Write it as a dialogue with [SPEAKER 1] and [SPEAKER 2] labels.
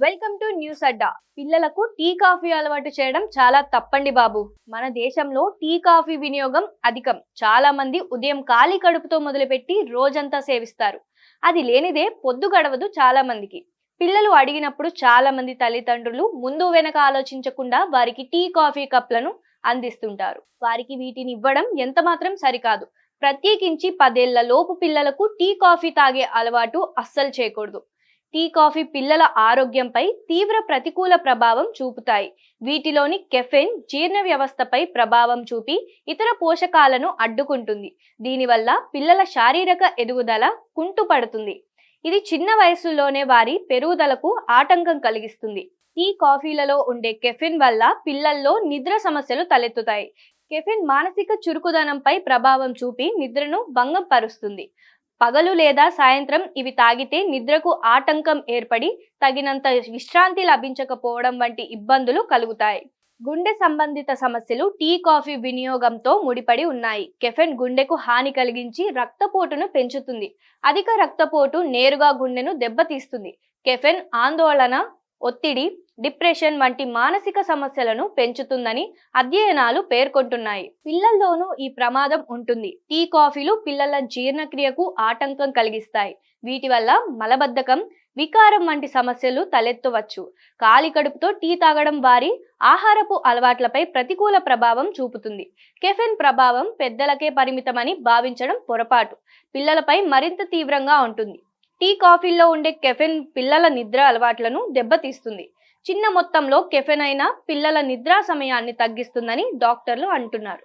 [SPEAKER 1] Welcome to news అడ్డా. పిల్లలకు tea coffee అలవాటు చేయడం చాలా తప్పండి బాబు. మన దేశంలో టీ కాఫీ వినియోగం అధికం. చాలా మంది ఉదయం ఖాళీ కడుపుతో మొదలుపెట్టి రోజంతా సేవిస్తారు. అది లేనిదే పొద్దు గడవదు చాలా మందికి. పిల్లలు అడిగినప్పుడు చాలా మంది తల్లిదండ్రులు ముందు వెనక ఆలోచించకుండా వారికి టీ కాఫీ కప్లను అందిస్తుంటారు. వారికి వీటిని ఇవ్వడం ఎంత మాత్రం సరికాదు. ప్రత్యేకించి 10 ఏళ్ల లోపు పిల్లలకు టీ కాఫీ తాగే అలవాటు అస్సలు చేయకూడదు. టీ కాఫీ పిల్లల ఆరోగ్యంపై తీవ్ర ప్రతికూల ప్రభావం చూపుతాయి. వీటిలోని కెఫెన్ జీర్ణ వ్యవస్థపై ప్రభావం చూపి ఇతర పోషకాలను అడ్డుకుంటుంది. దీనివల్ల పిల్లల శారీరక ఎదుగుదల కుంటుపడుతుంది. ఇది చిన్న వయసులోనే వారి పెరుగుదలకు ఆటంకం కలిగిస్తుంది. టీ కాఫీలలో ఉండే కెఫెన్ వల్ల పిల్లల్లో నిద్ర సమస్యలు తలెత్తుతాయి. కెఫెన్ మానసిక చురుకుదనంపై ప్రభావం చూపి నిద్రను భంగం పరుస్తుంది. పగలు లేదా సాయంత్రం ఇవి తాగితే నిద్రకు ఆటంకం ఏర్పడి తగినంత విశ్రాంతి లభించకపోవడం వంటి ఇబ్బందులు కలుగుతాయి. గుండె సంబంధిత సమస్యలు టీ కాఫీ వినియోగంతో ముడిపడి ఉన్నాయి. కెఫెన్ గుండెకు హాని కలిగించి రక్తపోటును పెంచుతుంది. అధిక రక్తపోటు నేరుగా గుండెను దెబ్బతీస్తుంది. కెఫెన్ ఆందోళన, ఒత్తిడి, డిప్రెషన్ వంటి మానసిక సమస్యలను పెంచుతుందని అధ్యయనాలు పేర్కొంటున్నాయి. పిల్లల్లోనూ ఈ ప్రమాదం ఉంటుంది. టీ కాఫీలు పిల్లల జీర్ణక్రియకు ఆటంకం కలిగిస్తాయి. వీటి వల్ల మలబద్ధకం, వికారం వంటి సమస్యలు తలెత్తవచ్చు. ఖాళీ కడుపుతో టీ తాగడం వారి ఆహారపు అలవాట్లపై ప్రతికూల ప్రభావం చూపుతుంది. కెఫెన్ ప్రభావం పెద్దలకే పరిమితమని భావించడం పొరపాటు. పిల్లలపై మరింత తీవ్రంగా ఉంటుంది. టీ కాఫీల్లో ఉండే కెఫెన్ పిల్లల నిద్ర అలవాట్లను దెబ్బతీస్తుంది. చిన్న మొత్తంలో కెఫెన్ అయినా పిల్లల నిద్రా సమయాన్ని తగ్గిస్తుందని డాక్టర్లు అంటున్నారు.